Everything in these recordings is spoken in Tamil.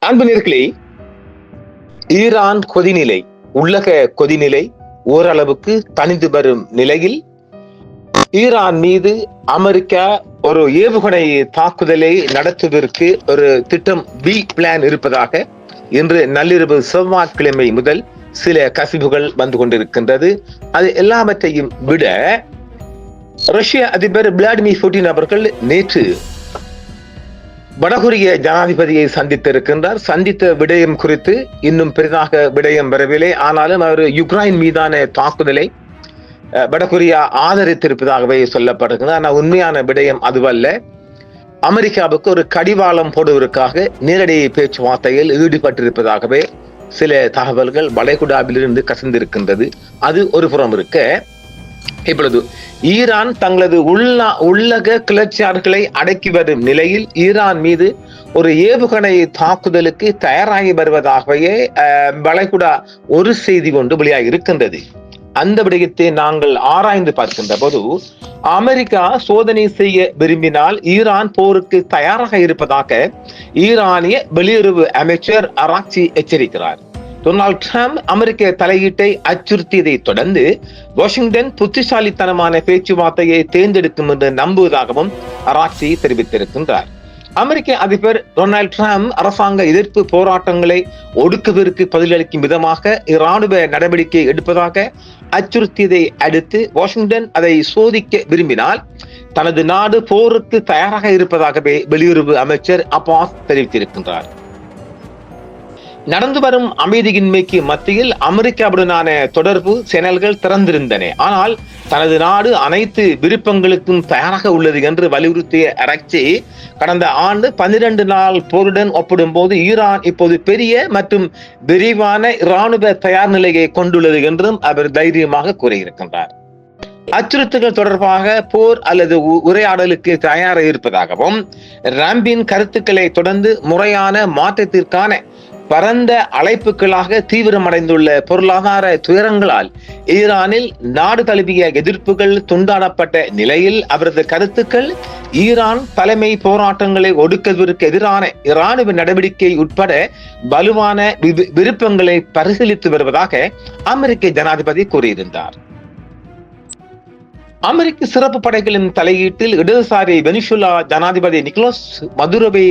அன்பு நேயர்களே, ஈரான் கொதிநிலை, உள்ளக கொதிநிலை ஓரளவுக்கு தணிந்து வரும் நிலையில் ஈரான் மீது அமெரிக்கா ஒரு ஏவுகணை தாக்குதலை நடத்துவதற்கு ஒரு திட்டம் பி பிளான் இருப்பதாக இன்று நள்ளிரவு செவ்வாய்க்கிழமை முதல் சில கசிவுகள் வந்து கொண்டிருக்கின்றது. அது எல்லாவற்றையும் விட ரஷ்ய அதிபர் விளாடிமிர் புட்டின் அவர்கள் நேற்று வடகொரிய ஜனாதிபதியை சந்தித்திருக்கின்றார். சந்தித்த விடயம் குறித்து இன்னும் பெரிதாக விடயம் வரவில்லை. ஆனாலும் அவர் யுக்ரைன் மீதான தாக்குதலை வடகொரியா ஆதரித்திருப்பதாகவே சொல்லப்படுகிறது. ஆனால் உண்மையான விடயம் அதுவல்ல. அமெரிக்காவுக்கு ஒரு கடிவாளம் போடுவதற்காக நேரடி பேச்சுவார்த்தையில் ஈடுபட்டிருப்பதாகவே சில தகவல்கள் வளைகுடாவிலிருந்து கசிந்திருக்கின்றது. அது ஒரு புறம் இருக்க, இப்பொழுது ஈரான் தங்களது உள்ளக கிளர்ச்சியாளர்களை அடக்கி வரும் நிலையில் ஈரான் மீது ஒரு ஏவுகணை தாக்குதலுக்கு தயாராகி வருவதாகவே வளைகுடா ஒரு செய்தி கொண்டு வெளியாகி இருக்கின்றது. அந்த விடயத்தை நாங்கள் ஆராய்ந்து பார்க்கின்ற போது அமெரிக்கா சோதனை செய்ய விரும்பினால் ஈரான் போருக்கு தயாராக இருப்பதாக ஈரானிய வெளியுறவு அமைச்சர் அராக்சி எச்சரிக்கிறார். டொனால்ட் ட்ரம்ப் அமெரிக்க தலையீட்டை அச்சுறுத்தியதை தொடர்ந்து வாஷிங்டன் புத்திசாலித்தனமான பேச்சுவார்த்தையை தேர்ந்தெடுக்கும் என்று நம்புவதாகவும் அராக்சி தெரிவித்திருக்கின்றார். அமெரிக்க அதிபர் டொனால்ட் ட்ரம்ப் அரசாங்க எதிர்ப்பு போராட்டங்களை ஒடுக்குவதற்கு பதிலளிக்கும் விதமாக இராணுவ நடவடிக்கை எடுப்பதாக அச்சுறுத்தியதை அடுத்து வாஷிங்டன் அதை சோதிக்க விரும்பினால் தனது நாடு போருக்கு தயாராக இருப்பதாகவே வெளியுறவு அமைச்சர் அப்பாஸ் தெரிவித்திருக்கின்றார். நடந்து வரும் அமைதியின்மைக்கு மத்தியில் அமெரிக்காவுடனான தொடர்பு சேனல்கள் திறந்திருந்தன. ஆனால் தனது நாடு அனைத்து விருப்பங்களுக்கும் தயாராக உள்ளது என்று வலியுறுத்திய அராக்சி கடந்த ஆண்டு 12 நாள் போருடன் ஒப்பிடும்போது ஈரான் இப்போது பெரிய மற்றும் விரிவான இராணுவ தயார் நிலையை கொண்டுள்ளது என்றும் அவர் தைரியமாக கூறியிருக்கின்றார். அச்சுறுத்தல்கள் தொடர்பாக போர் அல்லது உரையாடலுக்கு தயாராக இருப்பதாகவும் ராம்பின் கருத்துக்களை தொடர்ந்து முறையான மாற்றத்திற்கான பரந்த அழைப்புகளாக தீவிரமடைந்துள்ள பொருளாதார துயரங்களால் ஈரானில் நாடு தழுவிய எதிர்ப்புகள் துண்டாடப்பட்ட நிலையில் அவரது கருத்துக்கள் ஈரான் தலைமை போராட்டங்களை ஒடுக்குவதற்கு எதிரான இராணுவ நடவடிக்கை உட்பட வலுவான விருப்பங்களை பரிசீலித்து வருவதாக அமெரிக்க ஜனாதிபதி கூறியிருந்தார். அமெரிக்க சிறப்பு படைகளின் தலையீட்டில் இடதுசாரி வெனிசுலா ஜனாதிபதி நிக்கோலஸ் மதுரோவை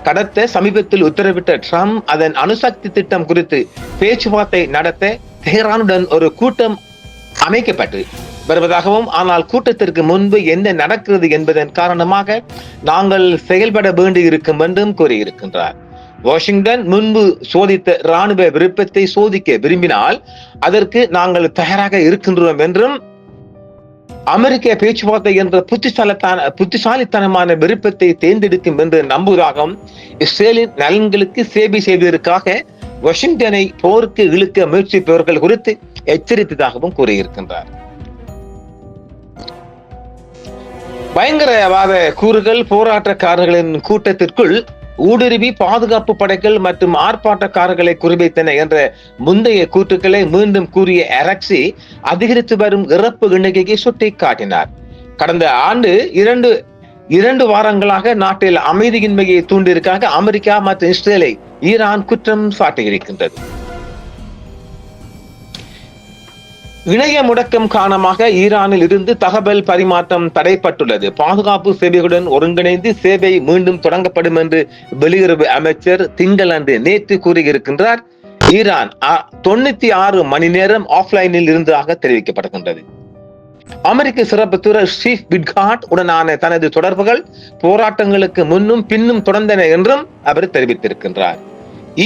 கடத்த சமீபத்தில் உத்தரவிட்ட ட்ரம்ப் அதன் அணுசக்தி திட்டம் குறித்து பேச்சுவார்த்தை நடத்த தெஹ்ரானுடன் ஒரு கூட்டம் அமைக்கப்பட்டு வருவதாகவும், ஆனால் கூட்டத்திற்கு முன்பு என்ன நடக்கிறது என்பதன் காரணமாக நாங்கள் செயல்பட வேண்டியிருக்கும் என்றும் கூறியிருக்கின்றார். வாஷிங்டன் முன்பு சோதித்த இராணுவ விருப்பத்தை சோதிக்க விரும்பினால் அதற்கு நாங்கள் தயாராக இருக்கின்றோம் என்றும் அமெரிக்க பேச்சுவார்த்தை என்ற புத்திசாலித்தனமான விருப்பத்தை தேர்ந்தெடுக்கும் என்று நம்புவதாகவும் இஸ்ரேலின் நலன்களுக்கு சேவை செய்வதற்காக வாஷிங்டனை போருக்கு இழுக்க முயற்சிப்பவர்கள் குறித்து எச்சரித்ததாகவும் கூறியிருக்கின்றார். பயங்கரவாத கூறுகள் போராட்டக்காரர்களின் கூட்டத்திற்குள் ஊடுருவி பாதுகாப்பு படைகள் மற்றும் ஆர்ப்பாட்டக்காரர்களை குறிவைத்தன என்ற முந்தைய கூற்றுக்களை மீண்டும் கூறிய அராக்சி அதிகரித்து வரும் இறப்பு எண்ணிக்கையை சுட்டி காட்டினார். கடந்த ஆண்டு இரண்டு வாரங்களாக நாட்டில் அமைதியின்மையை தூண்டியிருக்காக அமெரிக்கா மற்றும் இஸ்ரேலை ஈரான் குற்றம் சாட்டியிருக்கின்றது. இணைய முடக்கம் காரணமாக ஈரானில் இருந்து தகவல் பரிமாற்றம் தடைப்பட்டுள்ளது. பாதுகாப்பு சேவைகளுடன் ஒருங்கிணைந்து சேவை மீண்டும் தொடங்கப்படும் என்று வெளியுறவு அமைச்சர் திங்களன்று நேற்று கூறியிருக்கின்றார். ஈரான் 96 மணி நேரம் ஆஃப்லைனில் இருந்ததாக தெரிவிக்கப்படுகின்றது. அமெரிக்க சிறப்பு தூதர் ஸ்டீவ் விட்கார்ட் உடனான தனது தொடர்புகள் போராட்டங்களுக்கு முன்னும் பின்னும் தொடர்ந்தன என்றும் அவர் தெரிவித்திருக்கின்றார்.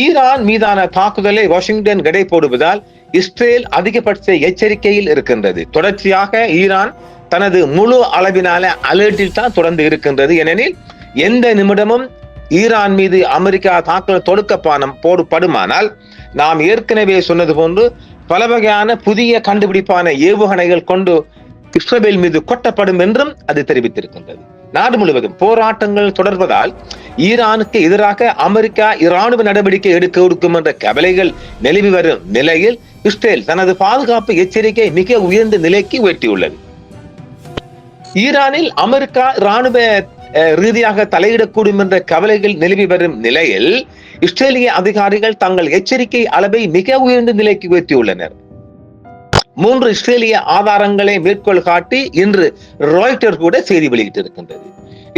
ஈரான் மீதான தாக்குதலை வாஷிங்டன் எடை போடுவதால் இஸ்ரேல் அதிகபட்ச எச்சரிக்கையில் இருக்கின்றது. தொடர்ச்சியாக ஈரான் தனது முழு அளவிலான அலர்ட்டில் தான் தொடர்ந்து இருக்கின்றது. ஏனெனில் எந்த நிமிடமும் ஈரான் மீது அமெரிக்கா தாக்குதல் தொடுக்கப்படுமானால் நாம் ஏற்கனவே சொன்னது போன்று பல வகையான புதிய கண்டுபிடிப்பான ஏவுகணைகள் கொண்டு இஸ்ரேல் மீது கொட்டப்படும் என்றும் அது தெரிவித்திருக்கின்றது. நாடு முழுவதும் போராட்டங்கள் தொடர்வதால் ஈரானுக்கு எதிராக அமெரிக்கா இராணுவ நடவடிக்கை எடுக்க கொடுக்கும் என்ற கவலைகள் நிலவி வரும் நிலையில் இஸ்ரேல் தனது பாதுகாப்பு எச்சரிக்கை மிக உயர்ந்த நிலைக்கு உயர்த்தியுள்ளது. ஈரானில் அமெரிக்கா இராணுவ ரீதியாக தலையிடக்கூடும் என்ற கவலைகள் நிலவி வரும் நிலையில் இஸ்ரேலிய அதிகாரிகள் தங்கள் எச்சரிக்கை அளவை மிக உயர்ந்த நிலைக்கு உயர்த்தியுள்ளனர். 3 இஸ்ரேலிய ஆதாரங்களை மேற்கோள் காட்டி இன்று ராய்ட்டர் கூட செய்தி வெளியிட்டிருக்கின்றது.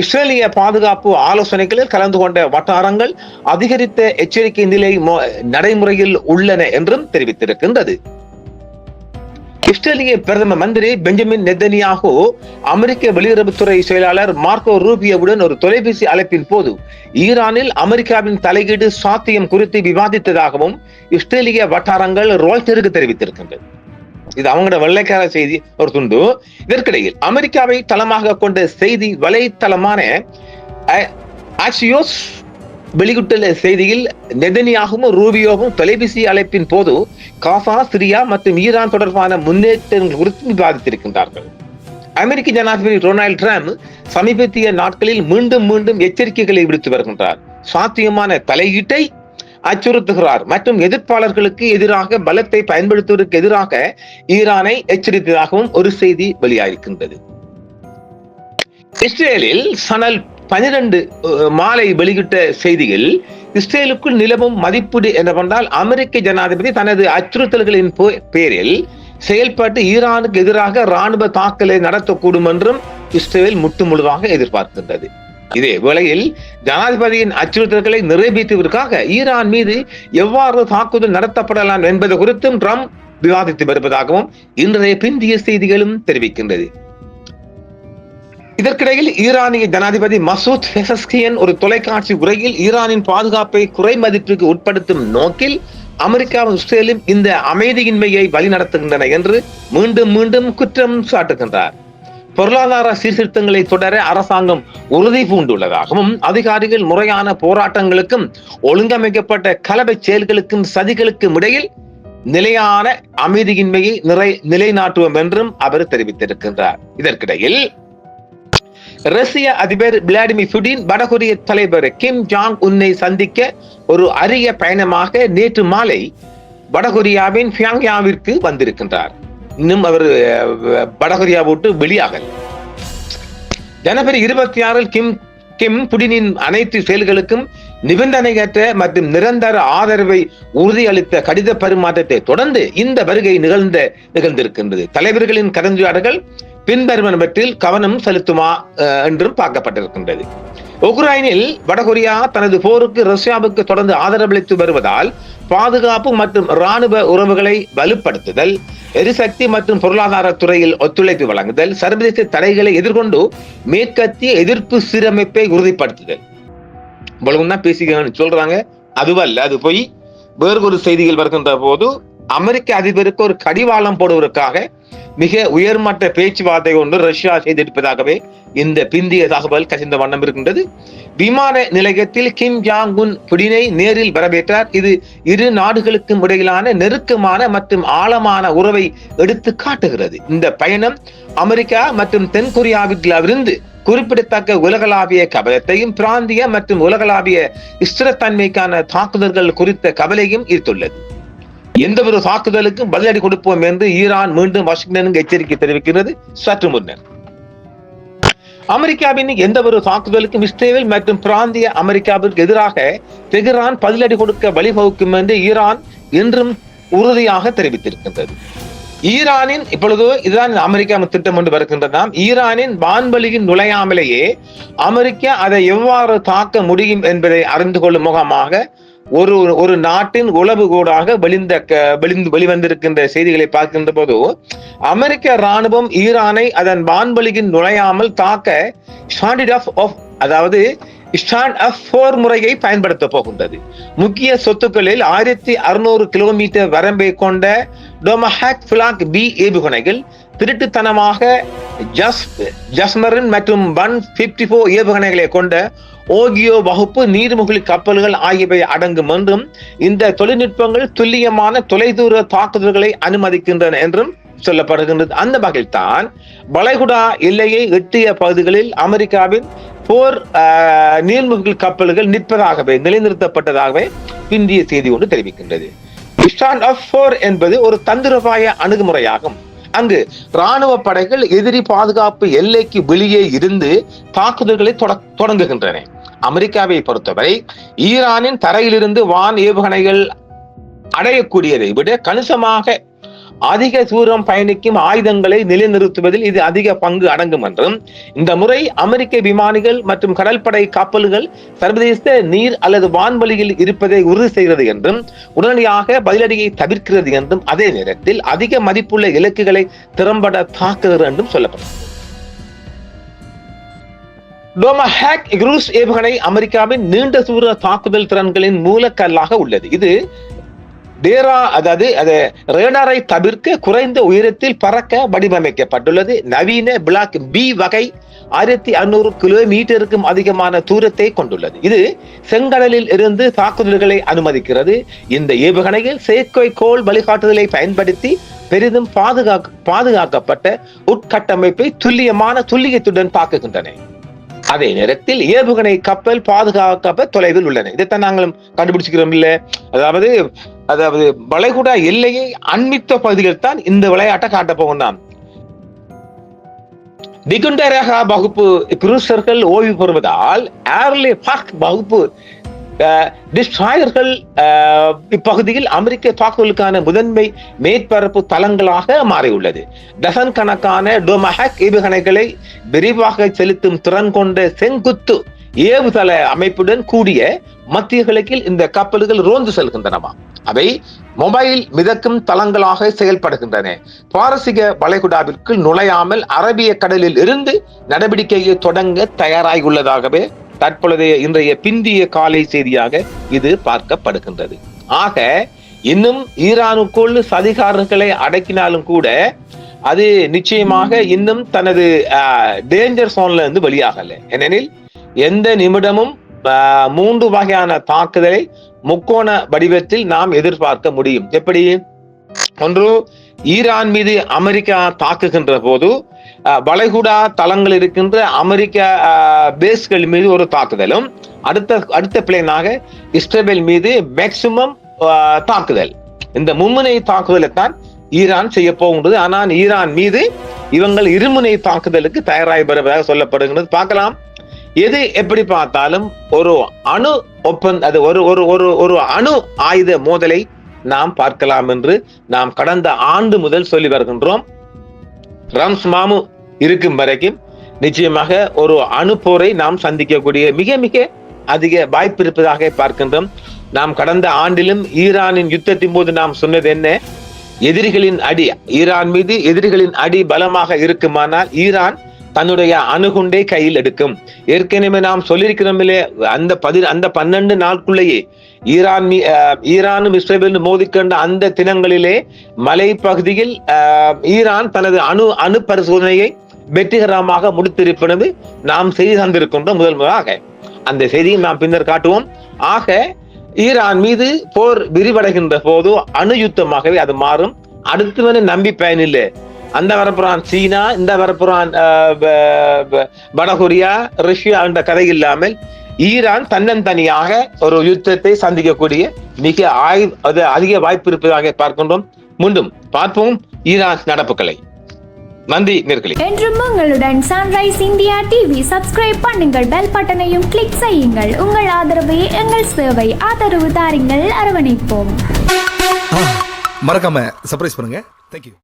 இஸ்ரேலிய பாதுகாப்பு ஆலோசனைகளில் கலந்து கொண்ட வட்டாரங்கள் அதிகரித்த எச்சரிக்கை நிலை நடைமுறையில் உள்ளன என்றும் தெரிவித்திருக்கின்றது. இஸ்ரேலிய பிரதம மந்திரி பெஞ்சமின் நெதன்யாகு அமெரிக்க வெளியுறவுத்துறை செயலாளர் மார்க்கோ ரூபியோவுடன் ஒரு தொலைபேசி அழைப்பின் போது ஈரானில் அமெரிக்காவின் தலையீடு சாத்தியம் குறித்து விவாதித்ததாகவும் இஸ்ரேலிய வட்டாரங்கள் ராய்ட்டருக்கு தெரிவித்திருக்கின்றது. இது அவங்களோட வெள்ளைக்கார செய்தி ஒரு துண்டு. இதற்கிடையில் அமெரிக்காவை தளமாக கொண்ட செய்தி வலைத்தளமான ஆக்சியோஸ் வெளியிட்டுள்ள செய்தியில் நெதன்யாகுவும் ரூபியோவும் தொலைபேசி அழைப்பின் போது காசா, சிரியா மற்றும் ஈரான் தொடர்பான முன்னேற்றங்கள் குறித்து விவாதித்திருக்கின்றார்கள். அமெரிக்க ஜனாதிபதி டொனால்ட் ட்ரம்ப் சமீபத்திய நாட்களில் மீண்டும் எச்சரிக்கைகளை விடுத்து வருகின்றார். சாத்தியமான தலையீட்டை அச்சுறுத்துகிறார் மற்றும் எதிர்ப்பாளர்களுக்கு எதிராக பலத்தை பயன்படுத்துவதற்கு எதிராக ஈரானை எச்சரித்ததாகவும் ஒரு செய்தி வெளியாகிருக்கின்றது. இஸ்ரேலில் சனல் 12 மாலை வெளியிட்ட செய்தியில் இஸ்ரேலுக்குள் நிலவும் மதிப்பீடு என்னவென்றால் அமெரிக்க ஜனாதிபதி தனது அச்சுறுத்தல்களின் பேரில் செயல்பட்டு ஈரானுக்கு எதிராக ராணுவ தாக்குதலை நடத்தக்கூடும் என்றும் இஸ்ரேல் முற்றுமுழுதாக எதிர்பார்க்கின்றது. இதே வேளையில் ஜனாதிபதியின் அச்சுறுத்தல்களை நிறைவேற்றுவதற்காக ஈரான் மீது எவ்வாறு தாக்குதல் நடத்தப்படலாம் என்பது குறித்தும் ட்ரம்ப் விவாதித்து வருவதாகவும் இன்றைய பிந்திய செய்திகளும் தெரிவிக்கின்றது. இதற்கிடையில் ஈரானிய ஜனாதிபதி மசூத் பெசஸ்கியன் ஒரு தொலைக்காட்சி உரையில் ஈரானின் பாதுகாப்பை குறை மதிப்பிற்கு உட்படுத்தும் நோக்கில் அமெரிக்காவும் இஸ்ரேலும் இந்த அமைதியின்மையை வழிநடத்துகின்றன என்று மீண்டும் குற்றம் சாட்டுகின்றார். பொருளாதார சீர்திருத்தங்களை தொடர அரசாங்கம் உறுதி பூண்டுள்ளதாகவும் அதிகாரிகள் முறையான போராட்டங்களுக்கும் ஒழுங்கமைக்கப்பட்ட கலவை செயல்களுக்கும் சதிகளுக்கும் இடையில் நிலையான அமைதியின்மையை நிலைநாட்டுவோம் என்றும் அவர் தெரிவித்திருக்கின்றார். இதற்கிடையில் ரஷ்ய அதிபர் விளாடிமிர் புடின் வடகொரிய தலைவர் கிம் ஜாங் உன்னை சந்திக்க ஒரு அரிய பயணமாக நேற்று மாலை வடகொரியாவின் பியாங்யாங்கிற்கு வந்திருக்கின்றார். இன்னும் அவர் வடகொரியா விட்டு வெளியாகல. ஜனவரி 26 கிம் புடினின் அனைத்து செயல்களுக்கும் நிபந்தனையற்ற மற்றும் நிரந்தர ஆதரவை உறுதியளித்த கடித பரிமாற்றத்தை தொடர்ந்து இந்த வருகை நிகழ்ந்திருக்கின்றது. தலைவர்களின் கலந்துரையாடல்கள் பின்வருவனவற்றில் கவனம் செலுத்துமா என்றும் பார்க்கப்பட்டிருக்கின்றது. உக்ரைனில் வடகொரியா தனது போருக்கு ரஷ்யாவுக்கு தொடர்ந்து ஆதரவளித்து வருவதால் பாதுகாப்பு மற்றும் இராணுவ உறவுகளை வலுப்படுத்துதல், எரிசக்தி மற்றும் பொருளாதார துறையில் ஒத்துழைப்பு வழங்குதல், சர்வதேச தடைகளை எதிர்கொண்டு மேற்கத்திய எதிர்ப்பு சீரமைப்பை உறுதிப்படுத்துதல். இவ்வளவுதான் பேசிக்க சொல்றாங்க. அதுவல்ல, அது போய் வேறு ஒரு செய்திகள் வருகின்ற போது அமெரிக்க அதிபருக்கு ஒரு கடிவாளம் போடுவதற்காக மிக உயர்மட்ட பேச்சுவார்த்தை ஒன்று ரஷ்யா செய்திருப்பதாகவே இந்த பிந்திய தகவல் கசிந்த வண்ணம் இருக்கின்றது. விமான நிலையத்தில் கிம் ஜாங் உன் புடினை நேரில் வரவேற்றார். இது இரு நாடுகளுக்கும் இடையிலான நெருக்கமான மற்றும் ஆழமான உறவை எடுத்து காட்டுகிறது. இந்த பயணம் அமெரிக்கா மற்றும் தென்கொரியாவிலிருந்து குறிப்பிடத்தக்க உலகளாவிய கவலையத்தையும் பிராந்திய மற்றும் உலகளாவிய ஸ்திரத்தன்மைக்கான தாக்குதல்கள் குறித்த கவலையும் ஈர்த்துள்ளது. எந்த ஒரு தாக்குதலுக்கும் பதிலடி கொடுப்போம் என்று ஈரான் மீண்டும் வாஷிங்டனுக்கு எச்சரிக்கை தெரிவிக்கிறது. சற்று முன்னர் அமெரிக்காவின் எந்த ஒரு தாக்குதலுக்கும் இஸ்ரேல் மற்றும் பிராந்திய அமெரிக்காவிற்கு எதிராக தெஹ்ரான் பதிலடி கொடுக்க வழிவகுக்கும் என்று ஈரான் இன்றும் உறுதியாக தெரிவித்திருக்கின்றது. ஈரானின் இப்பொழுது இதுதான் அமெரிக்கா திட்டம் கொண்டு வருகின்றதாம். ஈரானின் வான்வெளியின் நுழையாமலேயே அமெரிக்கா அதை எவ்வாறு தாக்க முடியும் என்பதை அறிந்து கொள்ளும் முகமாக ஒரு நாட்டின் உளவு கூடாக வெளிவந்திருக்கின்ற செய்திகளை பார்க்கின்ற போது அமெரிக்க ராணுவம் ஈரானை அதன் வான்வெளியின் நுழையாமல் தாக்க ஸ்டாண்ட் ஆஃப் போர் முறையை பயன்படுத்த போகின்றது. முக்கிய சொத்துக்களில் 1600 கிலோமீட்டர் வரம்பை கொண்ட டொமஹாக் பிளாக் பி ஏவுகணைகள், திருட்டுத்தனமாக ஜஸ்மரின் மற்றும் 154 ஏவுகணைகளை கொண்ட ஓகியோ வகுப்பு நீர்மூழ்கி கப்பல்கள் ஆகியவை அடங்கும் என்றும் இந்த தொழில்நுட்பங்கள் துல்லியமான தொலைதூர தாக்குதல்களை அனுமதிக்கின்றன என்றும் சொல்லப்படுகின்றது. அந்த வகையில் தான் வளைகுடா எல்லையை எட்டிய பகுதிகளில் அமெரிக்காவின் போர் நீர்மூழ்கி கப்பல்கள் நிற்பதாகவே நிலைநிறுத்தப்பட்டதாகவே இந்திய செய்தி ஒன்று தெரிவிக்கின்றது. ஸ்டாண்ட் ஆஃப் போர் என்பது ஒரு தந்திரோபாய அணுகுமுறையாகும். அங்கு ராணுவ படைகள் எதிரி பாதுகாப்பு எல்லைக்கு வெளியே இருந்து தாக்குதல்களை தொடங்குகின்றன. அமெரிக்காவை பொறுத்தவரை ஈரானின் தரையிலிருந்து வான் ஏவுகணைகள் அடையக்கூடியதை விட கணிசமாக அதிக தூரம் பயணிக்கும் ஆயுதங்களை நிலைநிறுத்துவதில் இது அதிக பங்கு அடங்கும் என்றும், இந்த முறை அமெரிக்க விமானிகள் மற்றும் கடற்படை கப்பல்கள் சர்வதேச நீர் அல்லது வான்வெளியில் இருப்பதை உறுதி செய்கிறது என்றும், உடனடியாக பதிலடியை தவிர்க்கிறது என்றும், அதே நேரத்தில் அதிக மதிப்புள்ள இலக்குகளை திறம்பட தாக்குகிறது என்றும் சொல்லப்படும். டோமாஹாக் குரூஸ் ஏவுகணை அமெரிக்காவின் நீண்ட தூர தாக்குதல் திறன்களின் மூலக்கல்லாக உள்ளது. இது ரேடாரை தவிர்க்க குறைந்த உயரத்தில் பறக்க வடிவமைக்கப்பட்டுள்ளது. நவீன பிளாக் பி வகை 1600 கிலோமீட்டருக்கும் அதிகமான தூரத்தை கொண்டுள்ளது. இது செங்கடலில் இருந்து தாக்குதல்களை அனுமதிக்கிறது. இந்த ஏவுகணையில் செயற்கைக்கோள் வழிகாட்டுதலை பயன்படுத்தி பெரிதும் பாதுகாக்கப்பட்ட உட்கட்டமைப்பை துல்லியத்துடன் தாக்குகின்றன. அதே நேரத்தில் ஏவுகணை கப்பல் பாதுகாக்கப்ப தொலைவில் உள்ளன. இதைத்தான் நாங்களும் கண்டுபிடிச்சுக்கிறோம் இல்ல. அதாவது வளைகுடா எல்லையை அண்மித்த பகுதிகள் தான் இந்த விளையாட்டை காட்ட போகும். நாம் திகுண்டரகா வகுப்பு குரூசர்கள் ஓய்வு பெறுவதால் ஏர்லே பாக் வகுப்பு டிஸ்ட்ராயர்கள் இப்பகுதியில் அமெரிக்க தாக்குதலுக்கான முதன்மை மேற்பரப்பு தளங்களாக மாறியுள்ளது. டசன் கணக்கான டோமாஹாக் ஏவுகணைகளை விரிவாக செலுத்தும் திறன் கொண்ட செங்குத்து ஏவுதள அமைப்புடன் கூடிய மத்திய கிழக்கில் இந்த கப்பல்கள் ரோந்து செல்கின்றனவா. அவை மொபைல் மிதக்கும் தளங்களாக செயல்படுகின்றன. பாரசீக வளைகுடாவிற்கு நுழையாமல் அரபிய கடலில் இருந்து நடவடிக்கையை தொடங்க தயாராகியுள்ளதாகவே தற்பொழுதைய இன்றைய பிந்திய காலை செய்தியாக இது பார்க்கப்படுகின்றது. ஆக இன்னும் ஈரானுக்குள் சதிகாரர்களை அடக்கினாலும் கூட அது நிச்சயமாக இன்னும் தனது டேஞ்சர் சோன்ல இருந்து வெளியாகல. ஏனெனில் எந்த நிமிடமும் 3 வகையான தாக்குதலை முக்கோண வடிவத்தில் நாம் எதிர்பார்க்க முடியும். எப்படி? ஒன்று, ஈரான் மீது அமெரிக்கா தாக்குகின்ற போது வளைகுடா தளங்கள் இருக்கின்ற அமெரிக்க பேஸ்கள் மீது ஒரு தாக்குதலும், அடுத்த பிளேனாக இஸ்ரேல் மீது மேக்சிமம் தாக்குதல். இந்த மும்முனை தாக்குதலை தான் ஈரான் செய்ய போகின்றது. ஆனால் ஈரான் மீது இவங்கள் இருமுனை தாக்குதலுக்கு தயாராகி வருவதாக சொல்லப்படுகிறது. பார்க்கலாம். எது எப்படி பார்த்தாலும் ஒரு அணு ஒரு அணு ஆயுத மோதலை நாம் பார்க்கலாம் என்று நாம் கடந்த ஆண்டு முதல் சொல்லி வருகின்றோம். ரம்ஸ் மாமு இருக்கும் வரைக்கும் நிச்சயமாக ஒரு அணு போரை நாம் சந்திக்கக்கூடிய மிக மிக அதிக வாய்ப்பு இருப்பதாக பார்க்கின்றோம். நாம் கடந்த ஆண்டிலும் ஈரானின் யுத்தத்தின் போது நாம் சொன்னது என்ன? எதிரிகளின் அடி, ஈரான் மீது எதிரிகளின் அடி பலமாக இருக்குமானால் ஈரான் தன்னுடைய அணுகுண்டை கையில் எடுக்கும். ஏற்கனவே நாம் சொல்லியிருக்கிறோம் இல்லையே, அந்த 12 நாட்குள்ளேயே ஈரானும் இஸ்ரேலும் மோதிக்கொண்ட அந்த தினங்களிலே மலைப்பகுதியில் ஈரான் தனது அணு பரிசோதனையை வெற்றிகரமாக முடித்திருப்பது நாம் செய்தி தந்திருக்கின்றோம். முதலாக அந்த செய்தியை நாம் பின்னர் காட்டுவோம். ஆக ஈரான் மீது போர் விரிவடைகின்ற போது அணு யுத்தமாகவே அது மாறும். அடுத்தவனை நம்பி பயனில்லை. அந்த வரப்புறான் சீனா, இந்த வரப்புறான் வடகொரியா, ரஷ்யா என்ற கதை இல்லாமல் ஈரான் தன்னந்தனியாக ஒரு யுத்தத்தை சந்திக்கக்கூடிய மிக அதிக வாய்ப்பு இருப்பதாக பார்க்கின்றோம். மீண்டும் பார்ப்போம் ஈரான் நடப்புகளை. நன்றி நேர்களே. என்றும் உங்களுடன் சன்ரைஸ் இந்தியா டிவி. சப்ஸ்கிரைப் பண்ணுங்கள், பெல் பட்டனையும் கிளிக் செய்யுங்கள். உங்கள் ஆதரவை எங்கள் சேவை. ஆதரவு தாருங்கள், அரவணைப்போம். மறக்காம சர்ப்ரைஸ் பண்ணுங்க. தேங்க்யூ.